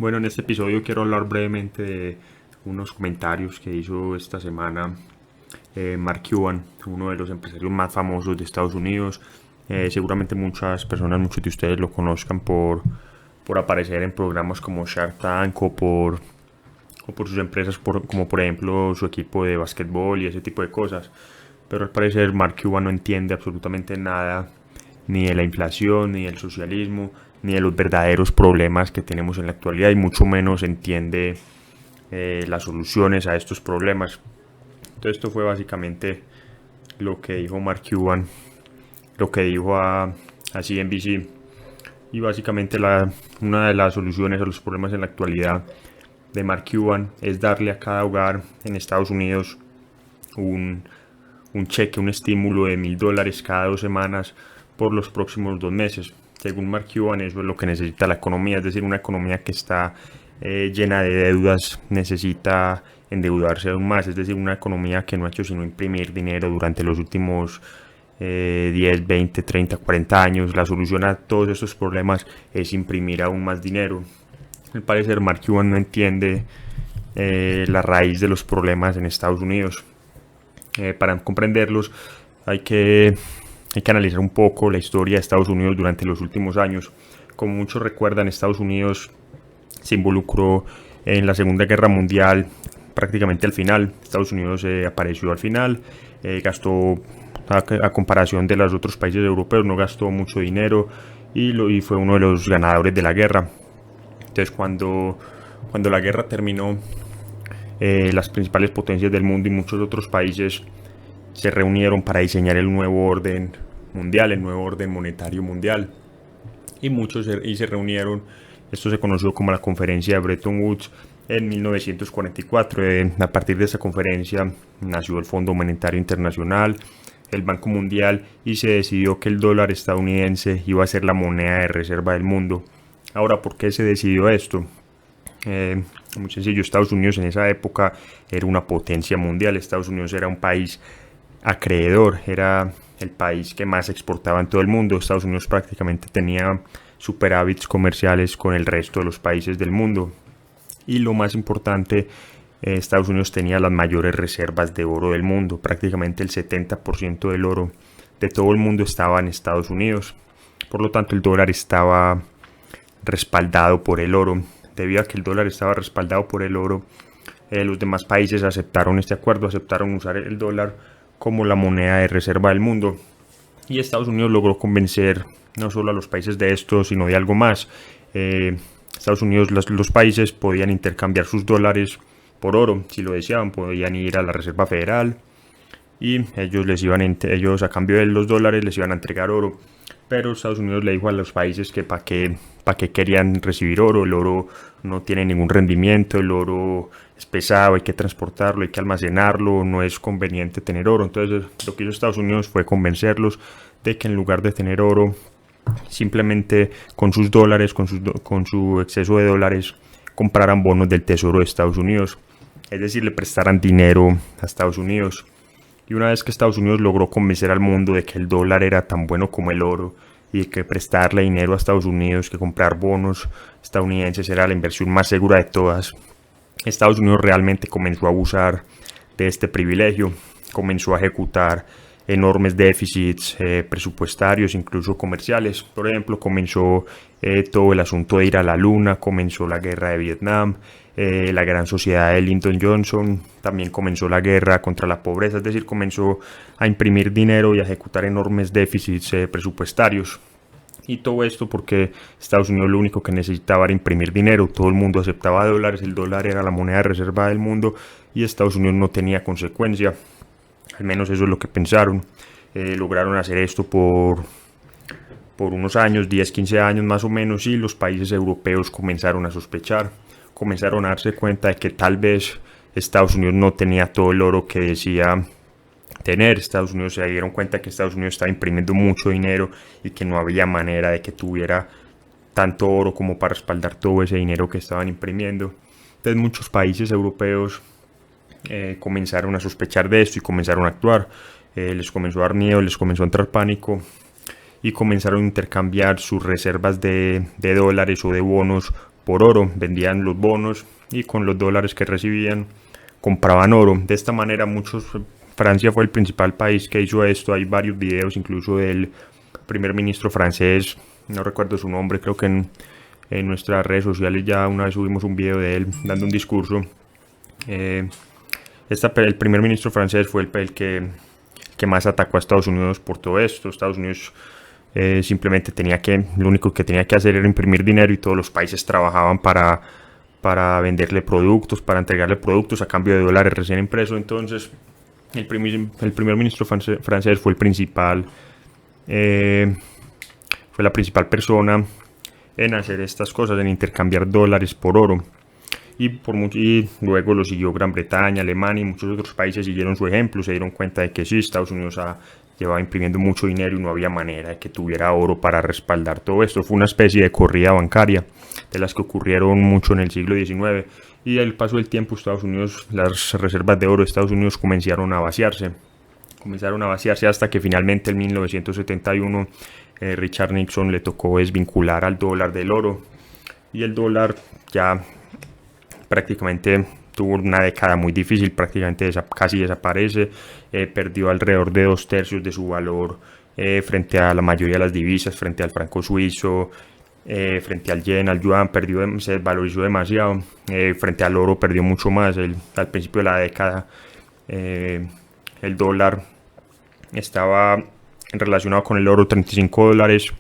Bueno, en este episodio quiero hablar brevemente de unos comentarios que hizo esta semana Mark Cuban, uno de los empresarios más famosos de Estados Unidos. Seguramente muchas personas, muchos de ustedes lo conozcan por aparecer en programas como Shark Tank o por sus empresas, como por ejemplo su equipo de básquetbol y ese tipo de cosas. Pero al parecer Mark Cuban no entiende absolutamente nada ni de la inflación, ni del socialismo, ni de los verdaderos problemas que tenemos en la actualidad, y mucho menos entiende las soluciones a estos problemas. Entonces esto fue básicamente lo que dijo Mark Cuban, lo que dijo a CNBC, y básicamente una de las soluciones a los problemas en la actualidad de Mark Cuban es darle a cada hogar en Estados Unidos un cheque, un estímulo de $1,000 cada 2 semanas por los próximos 2 meses. Según Mark Cuban, eso es lo que necesita la economía, es decir, una economía que está llena de deudas necesita endeudarse aún más, es decir, una economía que no ha hecho sino imprimir dinero durante los últimos 10, 20, 30, 40 años. La solución a todos estos problemas es imprimir aún más dinero. Al parecer Mark Cuban no entiende la raíz de los problemas en Estados Unidos. Para comprenderlos hay que analizar un poco la historia de Estados Unidos durante los últimos años. Como muchos recuerdan, Estados Unidos se involucró en la Segunda Guerra Mundial prácticamente al final. Estados Unidos apareció al final, gastó, a comparación de los otros países europeos, no gastó mucho dinero y fue uno de los ganadores de la guerra. Entonces cuando la guerra terminó, las principales potencias del mundo y muchos otros países se reunieron para diseñar el nuevo orden mundial, el nuevo orden monetario mundial, y se reunieron. Esto se conoció como la conferencia de Bretton Woods en 1944. A partir de esa conferencia nació el Fondo Monetario Internacional, el Banco Mundial, y se decidió que el dólar estadounidense iba a ser la moneda de reserva del mundo. Ahora, ¿por qué se decidió esto? Muy sencillo. Estados Unidos en esa época era una potencia mundial. Estados Unidos era un país acreedor, era el país que más exportaba en todo el mundo. Estados Unidos prácticamente tenía superávits comerciales con el resto de los países del mundo, y lo más importante, Estados Unidos tenía las mayores reservas de oro del mundo. Prácticamente el 70% del oro de todo el mundo estaba en Estados Unidos. Por lo tanto, el dólar estaba respaldado por el oro. Debido a que el dólar estaba respaldado por el oro, los demás países aceptaron este acuerdo, aceptaron usar el dólar como la moneda de reserva del mundo. Y Estados Unidos logró convencer no solo a los países de esto, sino de algo más. Estados Unidos, los países podían intercambiar sus dólares por oro. Si lo deseaban, podían ir a la Reserva Federal y ellos a cambio de los dólares les iban a entregar oro. Pero Estados Unidos le dijo a los países que para qué querían recibir oro. El oro no tiene ningún rendimiento, el oro es pesado, hay que transportarlo, hay que almacenarlo, no es conveniente tener oro. Entonces lo que hizo Estados Unidos fue convencerlos de que en lugar de tener oro, simplemente con sus dólares, con su exceso de dólares, compraran bonos del Tesoro de Estados Unidos. Es decir, le prestaran dinero a Estados Unidos. Y una vez que Estados Unidos logró convencer al mundo de que el dólar era tan bueno como el oro y de que prestarle dinero a Estados Unidos, que comprar bonos estadounidenses era la inversión más segura de todas, Estados Unidos realmente comenzó a abusar de este privilegio, comenzó a ejecutar enormes déficits presupuestarios, incluso comerciales. Por ejemplo, comenzó todo el asunto de ir a la luna, comenzó la guerra de Vietnam, la gran sociedad de Lyndon Johnson, también comenzó la guerra contra la pobreza. Es decir, comenzó a imprimir dinero y a ejecutar enormes déficits presupuestarios. Y todo esto porque Estados Unidos lo único que necesitaba era imprimir dinero. Todo el mundo aceptaba dólares, el dólar era la moneda de reserva del mundo y Estados Unidos no tenía consecuencia. Al menos eso es lo que pensaron. Lograron hacer esto por unos años, 10, 15 años más o menos, y los países europeos comenzaron a sospechar, comenzaron a darse cuenta de que tal vez Estados Unidos no tenía todo el oro que decía tener. Estados Unidos se dieron cuenta que Estados Unidos estaba imprimiendo mucho dinero y que no había manera de que tuviera tanto oro como para respaldar todo ese dinero que estaban imprimiendo. Entonces muchos países europeos comenzaron a sospechar de esto y comenzaron a actuar. Les comenzó a dar miedo, les comenzó a entrar pánico y comenzaron a intercambiar sus reservas de dólares o de bonos por oro, vendían los bonos y con los dólares que recibían compraban oro. De esta manera Francia fue el principal país que hizo esto. Hay varios videos incluso del primer ministro francés, no recuerdo su nombre, creo que en nuestras redes sociales ya una vez subimos un video de él dando un discurso. El primer ministro francés fue el que más atacó a Estados Unidos por todo esto. Estados Unidos simplemente lo único que tenía que hacer era imprimir dinero y todos los países trabajaban para venderle productos, para entregarle productos a cambio de dólares recién impresos. Entonces el primer ministro francés fue fue la principal persona en hacer estas cosas, en intercambiar dólares por oro. Y luego lo siguió Gran Bretaña, Alemania y muchos otros países siguieron su ejemplo, se dieron cuenta de que sí, Estados Unidos llevaba imprimiendo mucho dinero y no había manera de que tuviera oro para respaldar todo esto. Fue una especie de corrida bancaria de las que ocurrieron mucho en el siglo XIX, y al paso del tiempo las reservas de oro de Estados Unidos comenzaron a vaciarse hasta que finalmente en 1971 Richard Nixon le tocó desvincular al dólar del oro, y el dólar ya prácticamente tuvo una década muy difícil, prácticamente casi desaparece, perdió alrededor de 2/3 de su valor frente a la mayoría de las divisas, frente al franco suizo, frente al yen, al yuan, se valorizó demasiado, frente al oro perdió mucho más. Al principio de la década el dólar estaba relacionado con el oro, $35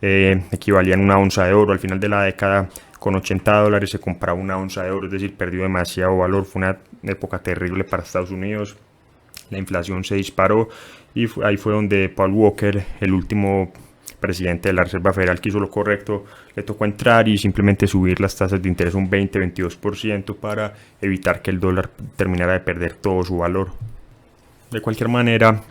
equivalían a una onza de oro. Al final de la década, con $80 se compraba una onza de oro, es decir, perdió demasiado valor. Fue una época terrible para Estados Unidos, la inflación se disparó y ahí fue donde Paul Volcker, el último presidente de la Reserva Federal, que hizo lo correcto. Le tocó entrar y simplemente subir las tasas de interés un 20-22% para evitar que el dólar terminara de perder todo su valor. De cualquier manera,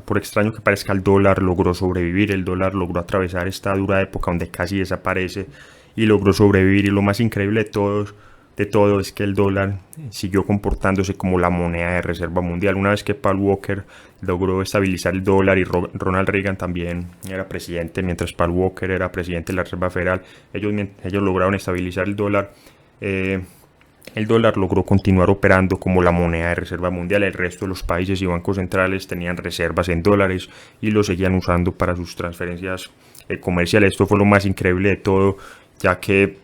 por extraño que parezca, el dólar logró sobrevivir, el dólar logró atravesar esta dura época donde casi desaparece y logró sobrevivir. Y lo más increíble de todo es que el dólar siguió comportándose como la moneda de reserva mundial. Una vez que Paul Volcker logró estabilizar el dólar y Ronald Reagan también era presidente, mientras Paul Volcker era presidente de la Reserva Federal, ellos lograron estabilizar el dólar. El dólar logró continuar operando como la moneda de reserva mundial. El resto de los países y bancos centrales tenían reservas en dólares y lo seguían usando para sus transferencias comerciales. Esto fue lo más increíble de todo, ya que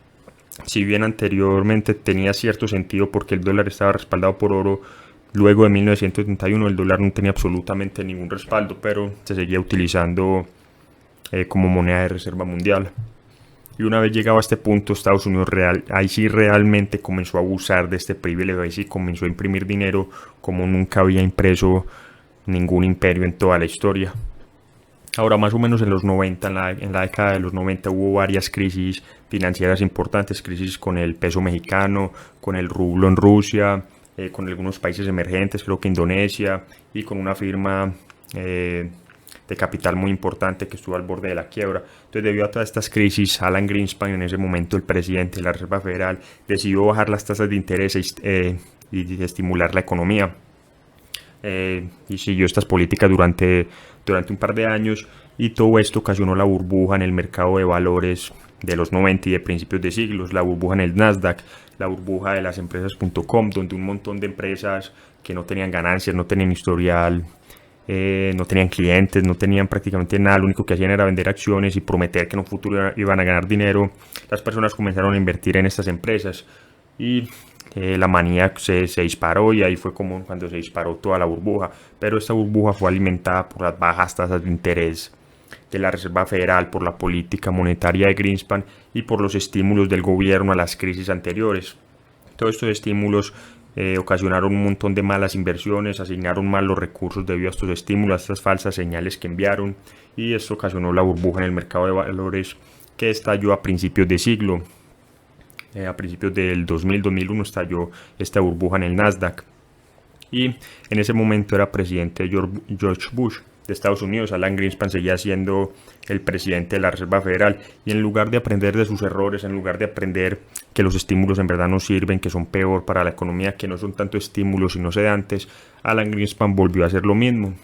si bien anteriormente tenía cierto sentido porque el dólar estaba respaldado por oro, luego de 1971 el dólar no tenía absolutamente ningún respaldo, pero se seguía utilizando como moneda de reserva mundial. Y una vez llegado a este punto, Estados Unidos ahí sí realmente comenzó a abusar de este privilegio, ahí sí comenzó a imprimir dinero como nunca había impreso ningún imperio en toda la historia. Ahora, más o menos en los 90, en la década de los 90 hubo varias crisis financieras importantes, crisis con el peso mexicano, con el rublo en Rusia, con algunos países emergentes, creo que Indonesia, y con una firma de capital muy importante que estuvo al borde de la quiebra. Entonces, debido a todas estas crisis, Alan Greenspan, en ese momento el presidente de la Reserva Federal, decidió bajar las tasas de interés y estimular la economía. Y siguió estas políticas durante un par de años, y todo esto ocasionó la burbuja en el mercado de valores de los 90 y de principios de siglos, la burbuja en el Nasdaq, la burbuja de las empresas.com, donde un montón de empresas que no tenían ganancias, no tenían historial, no tenían clientes, no tenían prácticamente nada, lo único que hacían era vender acciones y prometer que en un futuro iban a ganar dinero. Las personas comenzaron a invertir en estas empresas y la manía se disparó, y ahí fue como cuando se disparó toda la burbuja. Pero esta burbuja fue alimentada por las bajas tasas de interés de la Reserva Federal, por la política monetaria de Greenspan y por los estímulos del gobierno a las crisis anteriores. Todos estos estímulos ocasionaron un montón de malas inversiones, asignaron mal los recursos debido a estos estímulos, a estas falsas señales que enviaron, y esto ocasionó la burbuja en el mercado de valores que estalló a principios de siglo. A principios del 2000-2001 estalló esta burbuja en el Nasdaq, y en ese momento era presidente George Bush de Estados Unidos. Alan Greenspan seguía siendo el presidente de la Reserva Federal, y en lugar de aprender de sus errores, en lugar de aprender que los estímulos en verdad no sirven, que son peor para la economía, que no son tanto estímulos sino sedantes, Alan Greenspan volvió a hacer lo mismo.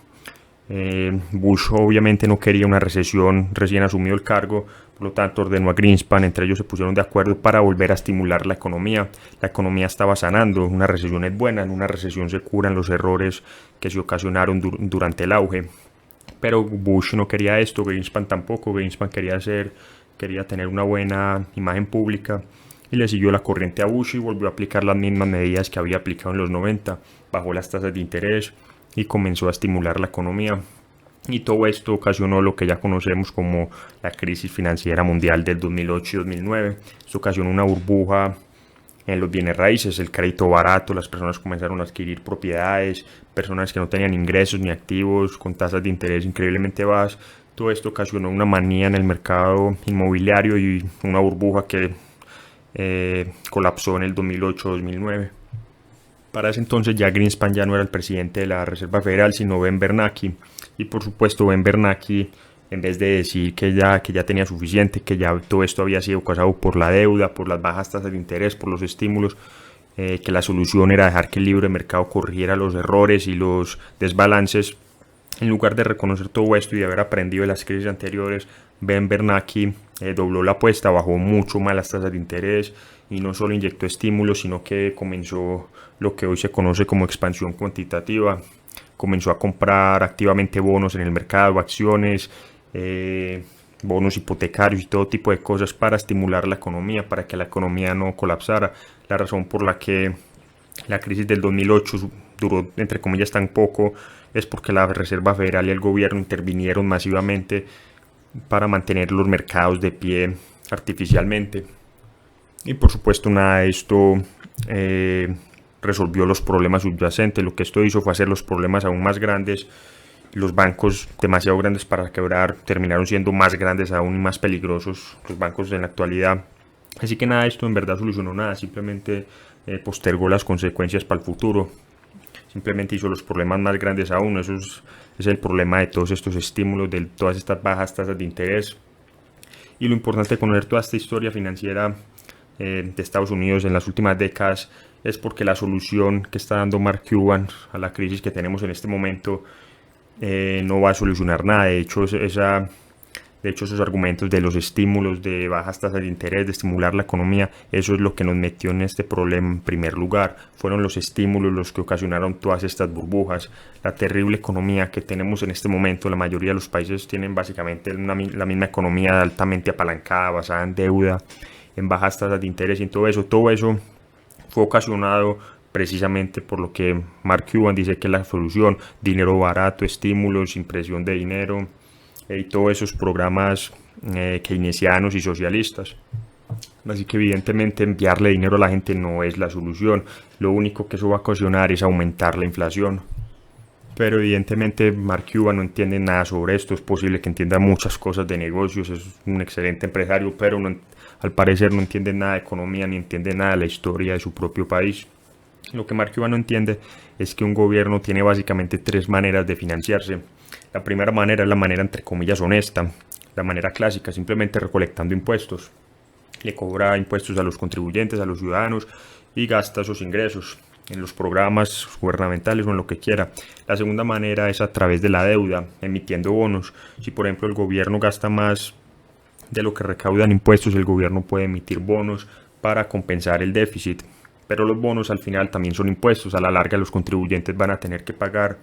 Bush obviamente no quería una recesión recién asumido el cargo, Por lo tanto, ordenó a Greenspan, entre ellos se pusieron de acuerdo para volver a estimular la economía. La economía estaba sanando, una recesión es buena, en una recesión se curan los errores que se ocasionaron durante el auge. Pero Bush no quería esto, Greenspan tampoco. Greenspan quería tener una buena imagen pública y le siguió la corriente a Bush y volvió a aplicar las mismas medidas que había aplicado en los 90. Bajó las tasas de interés y comenzó a estimular la economía. Y todo esto ocasionó lo que ya conocemos como la crisis financiera mundial del 2008 y 2009. Esto ocasionó una burbuja en los bienes raíces, el crédito barato, las personas comenzaron a adquirir propiedades, personas que no tenían ingresos ni activos con tasas de interés increíblemente bajas. Todo esto ocasionó una manía en el mercado inmobiliario y una burbuja que colapsó en el 2008-2009. Para ese entonces ya Greenspan ya no era el presidente de la Reserva Federal, sino Ben Bernanke. Y por supuesto Ben Bernanke, en vez de decir que ya tenía suficiente, que ya todo esto había sido causado por la deuda, por las bajas tasas de interés, por los estímulos, que la solución era dejar que el libre mercado corrigiera los errores y los desbalances, en lugar de reconocer todo esto y de haber aprendido de las crisis anteriores, Ben Bernanke dobló la apuesta, bajó mucho más las tasas de interés y no solo inyectó estímulos, sino que comenzó lo que hoy se conoce como expansión cuantitativa. Comenzó a comprar activamente bonos en el mercado, acciones, bonos hipotecarios y todo tipo de cosas para estimular la economía, para que la economía no colapsara. La razón por la que la crisis del 2008 duró, entre comillas, tan poco es porque la Reserva Federal y el gobierno intervinieron masivamente para mantener los mercados de pie artificialmente. Y por supuesto nada de esto resolvió los problemas subyacentes. Lo que esto hizo fue hacer los problemas aún más grandes. Los bancos demasiado grandes para quebrar terminaron siendo más grandes aún y más peligrosos los bancos en la actualidad. Así que nada de esto en verdad solucionó nada, simplemente postergó las consecuencias para el futuro. Simplemente hizo los problemas más grandes aún. Eso es el problema de todos estos estímulos, de todas estas bajas tasas de interés. Y lo importante de conocer toda esta historia financiera de Estados Unidos en las últimas décadas es porque la solución que está dando Mark Cuban a la crisis que tenemos en este momento no va a solucionar nada. De hecho, esos argumentos de los estímulos, de bajas tasas de interés, de estimular la economía, eso es lo que nos metió en este problema en primer lugar. Fueron los estímulos los que ocasionaron todas estas burbujas. La terrible economía que tenemos en este momento, la mayoría de los países tienen básicamente la misma economía altamente apalancada, basada en deuda, en bajas tasas de interés y en todo eso. Todo eso fue ocasionado precisamente por lo que Mark Cuban dice que es la solución: dinero barato, estímulos, impresión de dinero y todos esos programas keynesianos y socialistas. Así que evidentemente enviarle dinero a la gente no es la solución. Lo único que eso va a ocasionar es aumentar la inflación. Pero evidentemente Mark Cuban no entiende nada sobre esto. Es posible que entienda muchas cosas de negocios, es un excelente empresario, pero al parecer no entiende nada de economía ni entiende nada de la historia de su propio país. Lo que Mark Cuban no entiende es que un gobierno tiene básicamente tres maneras de financiarse. La primera manera es la manera entre comillas honesta, la manera clásica, simplemente recolectando impuestos. Le cobra impuestos a los contribuyentes, a los ciudadanos, y gasta esos ingresos en los programas gubernamentales o en lo que quiera. La segunda manera es a través de la deuda, emitiendo bonos. Si por ejemplo el gobierno gasta más de lo que recauda en impuestos, el gobierno puede emitir bonos para compensar el déficit. Pero los bonos al final también son impuestos. A la larga los contribuyentes van a tener que pagar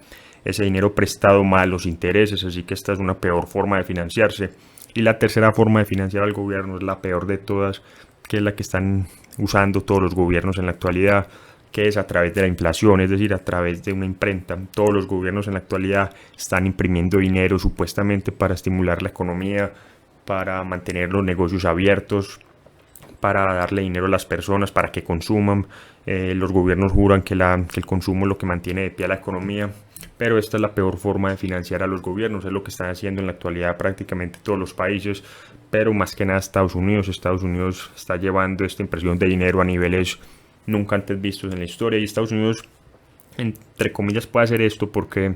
ese dinero prestado más los intereses, así que esta es una peor forma de financiarse. Y la tercera forma de financiar al gobierno es la peor de todas, que es la que están usando todos los gobiernos en la actualidad, que es a través de la inflación, es decir, a través de una imprenta. Todos los gobiernos en la actualidad están imprimiendo dinero supuestamente para estimular la economía, para mantener los negocios abiertos, para darle dinero a las personas, para que consuman. Los gobiernos juran que el consumo es lo que mantiene de pie a la economía, pero esta es la peor forma de financiar a los gobiernos. Es lo que están haciendo en la actualidad prácticamente todos los países, pero más que nada Estados Unidos. Estados Unidos está llevando esta impresión de dinero a niveles nunca antes vistos en la historia, y Estados Unidos, entre comillas, puede hacer esto porque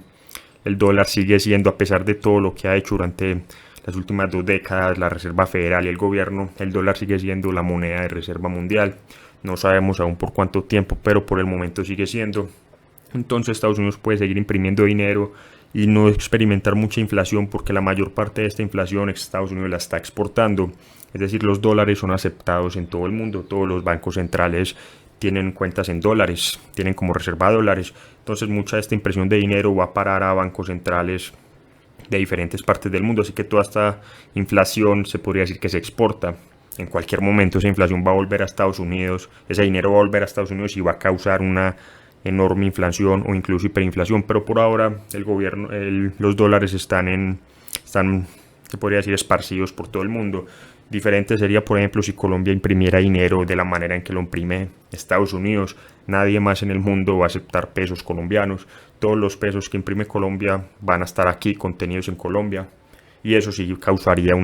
el dólar sigue siendo, a pesar de todo lo que ha hecho durante las últimas 2 décadas la Reserva Federal y el gobierno, el dólar sigue siendo la moneda de reserva mundial. No sabemos aún por cuánto tiempo, pero por el momento sigue siendo. Entonces Estados Unidos puede seguir imprimiendo dinero y no experimentar mucha inflación, porque la mayor parte de esta inflación Estados Unidos la está exportando. Es decir, los dólares son aceptados en todo el mundo, todos los bancos centrales tienen cuentas en dólares, tienen como reserva dólares, entonces mucha de esta impresión de dinero va a parar a bancos centrales de diferentes partes del mundo, así que toda esta inflación se podría decir que se exporta. En cualquier momento esa inflación va a volver a Estados Unidos, ese dinero va a volver a Estados Unidos y va a causar una enorme inflación o incluso hiperinflación, pero por ahora el gobierno, los dólares están, se podría decir, esparcidos por todo el mundo. Diferente sería, por ejemplo, si Colombia imprimiera dinero de la manera en que lo imprime Estados Unidos. Nadie más en el mundo va a aceptar pesos colombianos. Todos los pesos que imprime Colombia van a estar aquí, contenidos en Colombia. Y eso sí causaría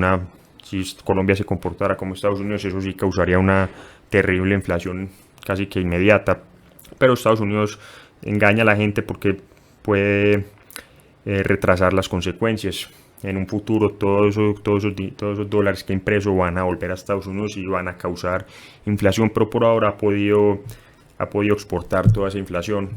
si Colombia se comportara como Estados Unidos, eso sí causaría una terrible inflación casi que inmediata. Pero Estados Unidos engaña a la gente porque puede retrasar las consecuencias. En un futuro todos esos dólares que ha impreso van a volver a Estados Unidos y van a causar inflación, pero por ahora ha podido exportar toda esa inflación.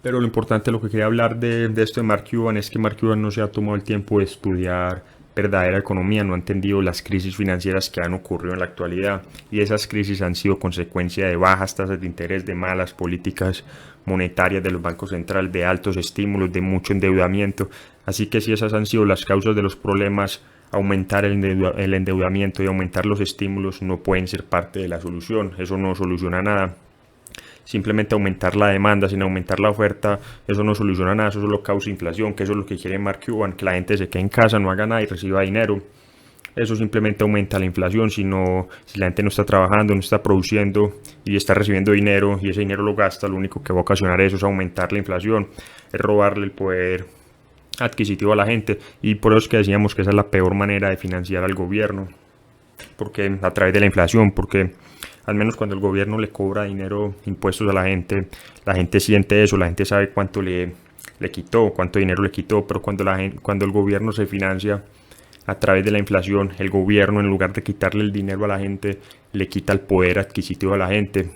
Pero lo importante, lo que quería hablar de esto de Mark Cuban, es que Mark Cuban no se ha tomado el tiempo de estudiar verdadera economía, no ha entendido las crisis financieras que han ocurrido en la actualidad, y esas crisis han sido consecuencia de bajas tasas de interés, de malas políticas monetarias de los bancos centrales, de altos estímulos, de mucho endeudamiento. Así que si esas han sido las causas de los problemas, aumentar el endeudamiento y aumentar los estímulos no pueden ser parte de la solución. Eso no soluciona nada. Simplemente aumentar la demanda sin aumentar la oferta, eso no soluciona nada, eso solo causa inflación, que eso es lo que quiere Mark Cuban, que la gente se quede en casa, no haga nada y reciba dinero. Eso simplemente aumenta la inflación. Si la gente no está trabajando, no está produciendo y está recibiendo dinero y ese dinero lo gasta, lo único que va a ocasionar eso es aumentar la inflación, es robarle el poder adquisitivo a la gente. Y por eso es que decíamos que esa es la peor manera de financiar al gobierno, porque a través de la inflación, porque al menos cuando el gobierno le cobra dinero, impuestos a la gente siente eso, la gente sabe cuánto le quitó, cuánto dinero le quitó. Pero cuando el gobierno se financia a través de la inflación, el gobierno, en lugar de quitarle el dinero a la gente, le quita el poder adquisitivo a la gente.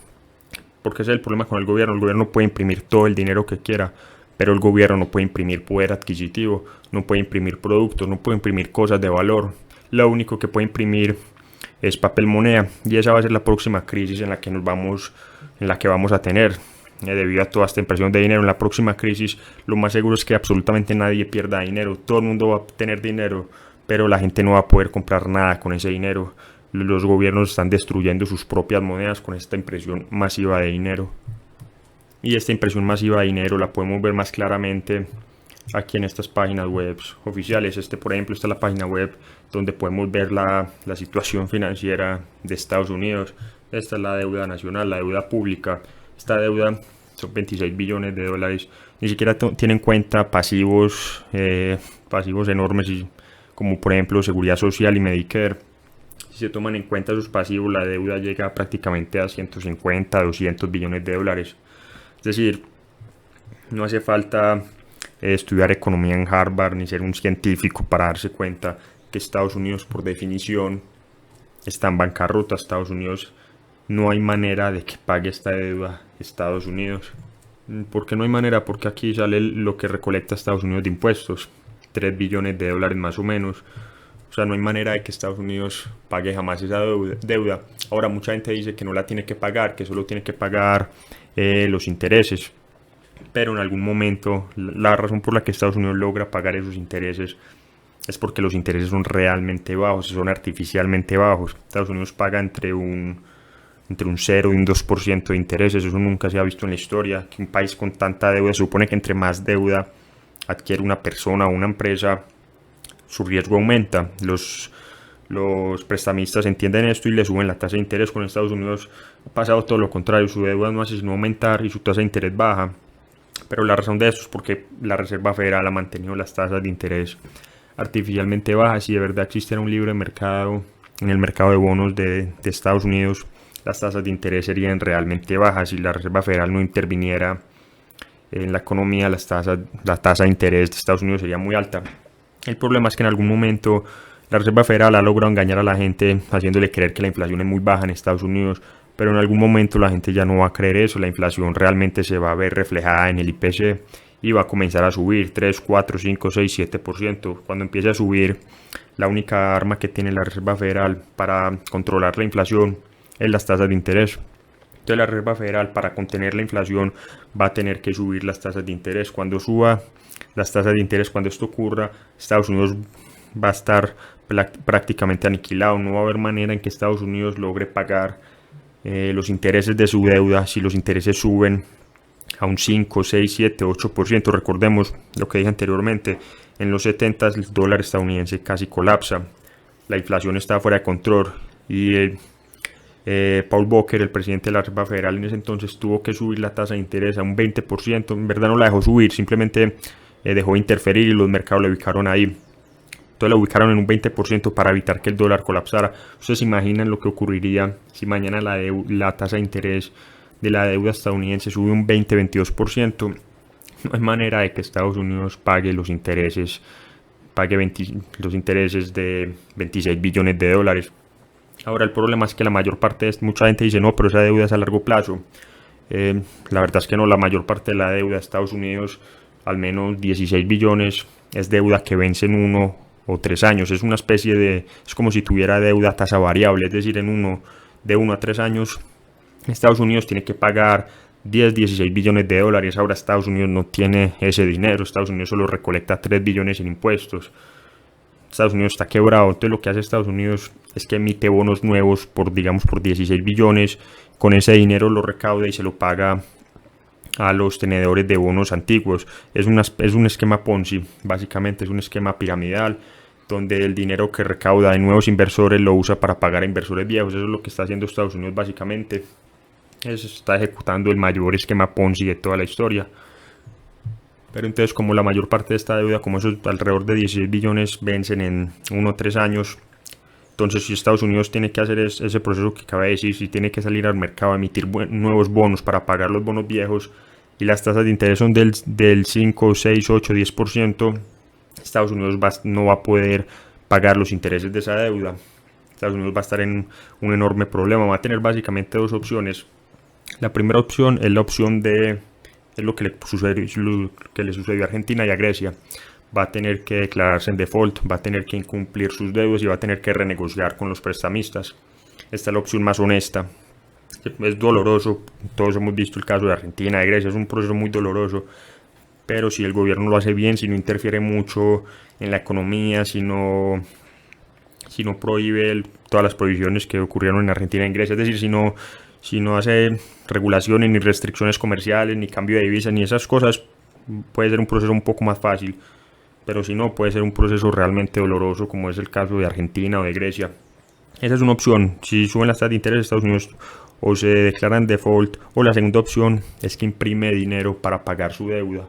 Porque ese es el problema con el gobierno puede imprimir todo el dinero que quiera, pero el gobierno no puede imprimir poder adquisitivo, no puede imprimir productos, no puede imprimir cosas de valor. Lo único que puede imprimir es papel moneda, y esa va a ser la próxima crisis en la que vamos a tener. Debido a toda esta impresión de dinero, en la próxima crisis lo más seguro es que absolutamente nadie pierda dinero, todo el mundo va a tener dinero, pero la gente no va a poder comprar nada con ese dinero. Los gobiernos están destruyendo sus propias monedas con esta impresión masiva de dinero. Y esta impresión masiva de dinero la podemos ver más claramente aquí en estas páginas web oficiales. Por ejemplo, esta es la página web donde podemos ver la situación financiera de Estados Unidos. Esta es la deuda nacional, la deuda pública. Esta deuda son 26 billones de dólares. Ni siquiera tiene en cuenta pasivos enormes, como por ejemplo Seguridad Social y Medicare. Si se toman en cuenta sus pasivos, la deuda llega prácticamente a 150, 200 billones de dólares. Es decir, no hace falta estudiar economía en Harvard ni ser un científico para darse cuenta que Estados Unidos, por definición, está en bancarrota. Estados Unidos, no hay manera de que pague esta deuda Estados Unidos. ¿Por qué no hay manera? Porque aquí sale lo que recolecta Estados Unidos de impuestos, 3 billones de dólares más o menos. O sea, no hay manera de que Estados Unidos pague jamás esa deuda. Ahora, mucha gente dice que no la tiene que pagar, que solo tiene que pagar los intereses. Pero en algún momento, la razón por la que Estados Unidos logra pagar esos intereses es porque los intereses son realmente bajos, son artificialmente bajos. Estados Unidos paga entre un 0 y un 2% de intereses. Eso nunca se ha visto en la historia, que un país con tanta deuda, se supone que entre más deuda adquiere una persona o una empresa, su riesgo aumenta. Los prestamistas entienden esto y le suben la tasa de interés. Con Estados Unidos ha pasado todo lo contrario, su deuda no hace sino aumentar y su tasa de interés baja. Pero la razón de esto es porque la Reserva Federal ha mantenido las tasas de interés artificialmente bajas. Si de verdad existiera un libre mercado en el mercado de bonos de Estados Unidos, las tasas de interés serían realmente bajas. Si la Reserva Federal no interviniera en la economía, la tasa de interés de Estados Unidos sería muy alta. El problema es que en algún momento la Reserva Federal ha logrado engañar a la gente haciéndole creer que la inflación es muy baja en Estados Unidos, pero en algún momento la gente ya no va a creer eso. La inflación realmente se va a ver reflejada en el IPC, y va a comenzar a subir 3, 4, 5, 6, 7%. Cuando empiece a subir, la única arma que tiene la Reserva Federal para controlar la inflación es las tasas de interés. Entonces la Reserva Federal, para contener la inflación, va a tener que subir las tasas de interés. Cuando suba las tasas de interés, cuando esto ocurra, Estados Unidos va a estar prácticamente aniquilado. No va a haber manera en que Estados Unidos logre pagar los intereses de su deuda si los intereses suben a un 5, 6, 7, 8%. Recordemos lo que dije anteriormente, en los 70 el dólar estadounidense casi colapsa, la inflación está fuera de control y Paul Volcker, el presidente de la Reserva Federal en ese entonces, tuvo que subir la tasa de interés a un 20%. En verdad no la dejó subir, simplemente dejó de interferir y los mercados la ubicaron ahí. Entonces la ubicaron en un 20% para evitar que el dólar colapsara. Ustedes se imaginan lo que ocurriría si mañana la tasa de interés de la deuda estadounidense sube un 20-22%. No hay manera de que Estados Unidos pague los intereses, los intereses de 26 billones de dólares. Ahora el problema es que la mayor parte mucha gente dice no, pero esa deuda es a largo plazo. La verdad es que no, la mayor parte de la deuda de Estados Unidos, al menos 16 billones, es deuda que vence en 1 o 3 años. Es una especie de, es como si tuviera deuda a tasa variable, es decir, de 1 a 3 años Estados Unidos tiene que pagar 10-16 billones de dólares. Ahora Estados Unidos no tiene ese dinero, Estados Unidos solo recolecta 3 billones en impuestos. Estados Unidos está quebrado. Entonces lo que hace Estados Unidos es que emite bonos nuevos por 16 billones. Con ese dinero lo recauda y se lo paga a los tenedores de bonos antiguos. Es un esquema Ponzi, básicamente es un esquema piramidal, donde el dinero que recauda de nuevos inversores lo usa para pagar a inversores viejos. Eso es lo que está haciendo Estados Unidos básicamente. Está ejecutando el mayor esquema Ponzi de toda la historia. Pero entonces, como la mayor parte de esta deuda, como esos alrededor de 16 billones vencen en 1 o 3 años, entonces si Estados Unidos tiene que hacer ese proceso que acaba de decir, si tiene que salir al mercado a emitir nuevos bonos para pagar los bonos viejos y las tasas de interés son del 5, 6, 8, 10%, Estados Unidos no va a poder pagar los intereses de esa deuda. Estados Unidos va a estar en un enorme problema. Va a tener básicamente dos opciones. La primera opción es la opción de es lo que le sucedió a Argentina y a Grecia. Va a tener que declararse en default, va a tener que incumplir sus deudas y va a tener que renegociar con los prestamistas. Esta es la opción más honesta. Es doloroso, todos hemos visto el caso de Argentina, de Grecia, es un proceso muy doloroso, pero si el gobierno lo hace bien, si no interfiere mucho en la economía, si no prohíbe todas las prohibiciones que ocurrieron en Argentina y en Grecia, es decir, si no hace regulaciones ni restricciones comerciales, ni cambio de divisas, ni esas cosas, puede ser un proceso un poco más fácil, pero si no, puede ser un proceso realmente doloroso, como es el caso de Argentina o de Grecia. Esa es una opción. Si suben las tasas de interés, Estados Unidos o se declaran default, o la segunda opción es que imprime dinero para pagar su deuda.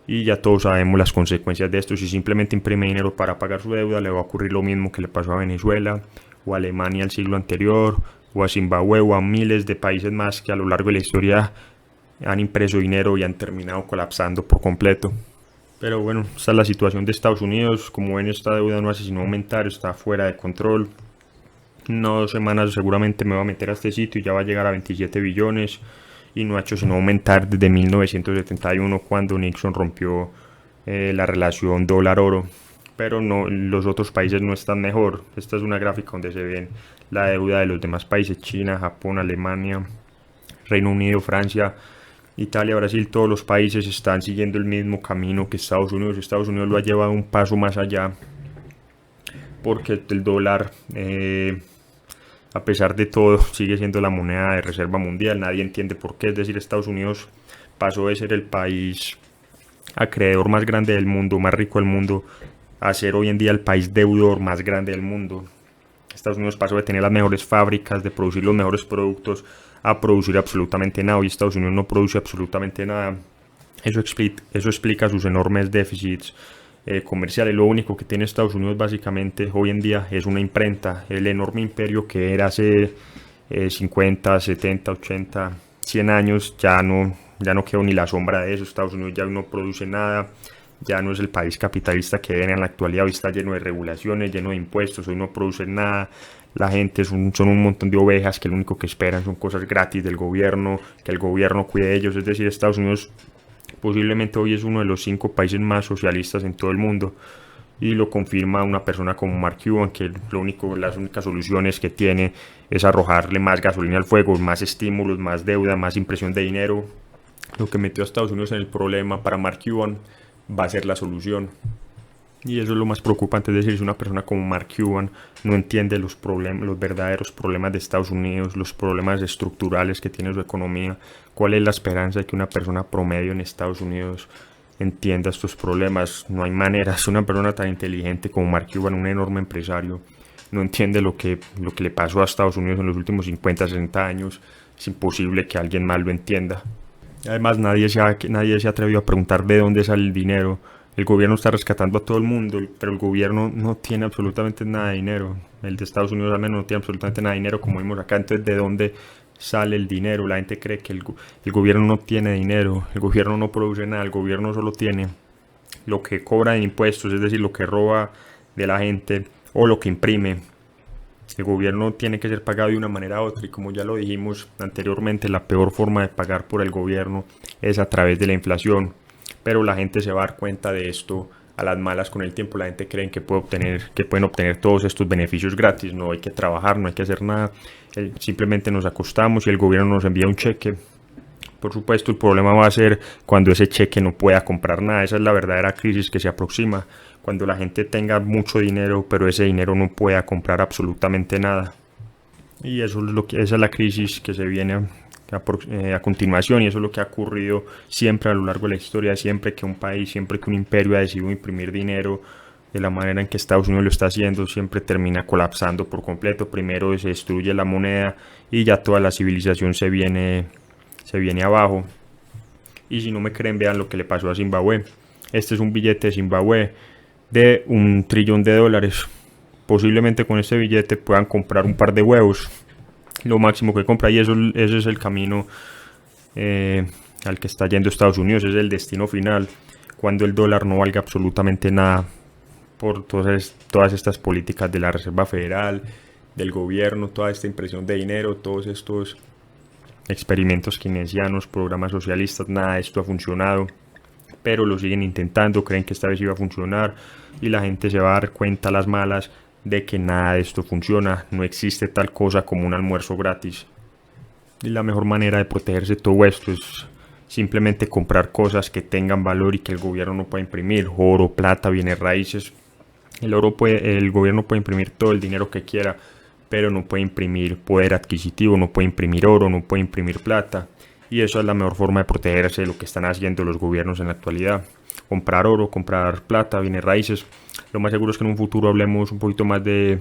Y ya todos sabemos las consecuencias de esto. Si simplemente imprime dinero para pagar su deuda, le va a ocurrir lo mismo que le pasó a Venezuela o a Alemania el siglo anterior, o a Zimbabue o a miles de países más que a lo largo de la historia han impreso dinero y han terminado colapsando por completo. Pero bueno, esta es la situación de Estados Unidos. Como ven, esta deuda no hace sino aumentar, está fuera de control. En 2 semanas seguramente me va a meter a este sitio y ya va a llegar a 27 billones. Y no ha hecho sino aumentar desde 1971, cuando Nixon rompió la relación dólar-oro. Pero no, los otros países no están mejor. Esta es una gráfica donde se ven la deuda de los demás países: China, Japón, Alemania, Reino Unido, Francia, Italia, Brasil. Todos los países están siguiendo el mismo camino que Estados Unidos. Estados Unidos lo ha llevado un paso más allá, porque el dólar, a pesar de todo, sigue siendo la moneda de reserva mundial. Nadie entiende por qué. Es decir, Estados Unidos pasó de ser el país acreedor más grande del mundo, más rico del mundo, a ser hoy en día el país deudor más grande del mundo. Estados Unidos pasó de tener las mejores fábricas, de producir los mejores productos, a producir absolutamente nada. Hoy Estados Unidos no produce absolutamente nada. Eso explica sus enormes déficits comerciales. Lo único que tiene Estados Unidos básicamente hoy en día es una imprenta. El enorme imperio que era hace 50, 70, 80, 100 años ya no quedó ni la sombra de eso. Estados Unidos ya no produce nada. Ya no es el país capitalista que era en la actualidad. Hoy está lleno de regulaciones, lleno de impuestos. Hoy no producen nada. La gente son un montón de ovejas que lo único que esperan son cosas gratis del gobierno, que el gobierno cuide de ellos. Es decir, Estados Unidos Posiblemente hoy es uno de los 5 países más socialistas en todo el mundo. Y lo confirma una persona como Mark Cuban, que las únicas soluciones que tiene es arrojarle más gasolina al fuego, más estímulos, más deuda, más impresión de dinero. Lo que metió a Estados Unidos en el problema para Mark Cuban va a ser la solución. Y eso es lo más preocupante, es decir, si una persona como Mark Cuban no entiende los verdaderos problemas de Estados Unidos, los problemas estructurales que tiene su economía, ¿cuál es la esperanza de que una persona promedio en Estados Unidos entienda estos problemas? No hay manera. Es una persona tan inteligente como Mark Cuban, un enorme empresario, no entiende lo que le pasó a Estados Unidos en los últimos 50, 60 años. Es imposible que alguien más lo entienda. Además, nadie se ha atrevido a preguntar de dónde sale el dinero. El gobierno está rescatando a todo el mundo, pero el gobierno no tiene absolutamente nada de dinero. El de Estados Unidos al menos no tiene absolutamente nada de dinero, como vimos acá. Entonces, ¿de dónde sale el dinero? La gente cree que el gobierno no tiene dinero, el gobierno no produce nada, el gobierno solo tiene lo que cobra en impuestos, es decir, lo que roba de la gente o lo que imprime. El gobierno tiene que ser pagado de una manera u otra, y como ya lo dijimos anteriormente, la peor forma de pagar por el gobierno es a través de la inflación. Pero la gente se va a dar cuenta de esto a las malas con el tiempo. La gente cree que pueden obtener todos estos beneficios gratis. No hay que trabajar, no hay que hacer nada. Simplemente nos acostamos y el gobierno nos envía un cheque. Por supuesto, el problema va a ser cuando ese cheque no pueda comprar nada. Esa es la verdadera crisis que se aproxima. Cuando la gente tenga mucho dinero, pero ese dinero no pueda comprar absolutamente nada. Y esa es la crisis que se viene a continuación, y eso es lo que ha ocurrido siempre a lo largo de la historia. Siempre que un país, siempre que un imperio ha decidido imprimir dinero de la manera en que Estados Unidos lo está haciendo, siempre termina colapsando por completo. Primero se destruye la moneda y ya toda la civilización se viene abajo. Y si no me creen, vean lo que le pasó a Zimbabue. Este es un billete de Zimbabue de $1 trillón. Posiblemente con este billete puedan comprar un par de huevos, lo máximo que compra, y ese es el camino al que está yendo Estados Unidos. Es el destino final, cuando el dólar no valga absolutamente nada por todas estas políticas de la Reserva Federal, del gobierno, toda esta impresión de dinero, todos estos experimentos keynesianos, programas socialistas. Nada de esto ha funcionado, pero lo siguen intentando, creen que esta vez iba a funcionar, y la gente se va a dar cuenta a las malas de que nada de esto funciona. No existe tal cosa como un almuerzo gratis. Y la mejor manera de protegerse de todo esto es simplemente comprar cosas que tengan valor y que el gobierno no pueda imprimir. Oro, plata, bienes raíces. El gobierno puede imprimir todo el dinero que quiera, pero no puede imprimir poder adquisitivo, no puede imprimir oro, no puede imprimir plata. Y eso es la mejor forma de protegerse de lo que están haciendo los gobiernos en la actualidad. Comprar oro, comprar plata, bienes raíces. Lo más seguro es que en un futuro hablemos un poquito más de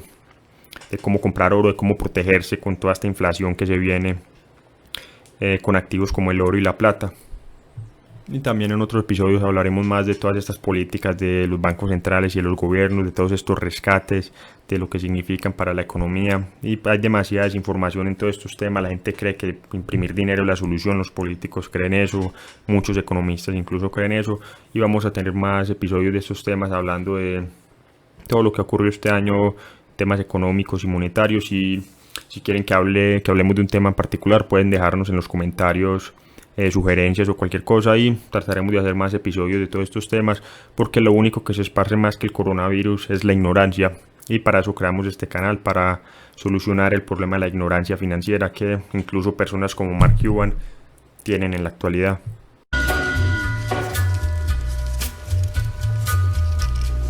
cómo comprar oro, de cómo protegerse con toda esta inflación que se viene con activos como el oro y la plata. Y también en otros episodios hablaremos más de todas estas políticas de los bancos centrales y de los gobiernos, de todos estos rescates, de lo que significan para la economía. Y hay demasiada desinformación en todos estos temas. La gente cree que imprimir dinero es la solución, los políticos creen eso, muchos economistas incluso creen eso. Y vamos a tener más episodios de estos temas, hablando de todo lo que ocurrió este año, temas económicos y monetarios. Y si quieren que hablemos de un tema en particular, pueden dejarnos en los comentarios sugerencias o cualquier cosa, y trataremos de hacer más episodios de todos estos temas, porque lo único que se esparce más que el coronavirus es la ignorancia, y para eso creamos este canal, para solucionar el problema de la ignorancia financiera que incluso personas como Mark Cuban tienen en la actualidad.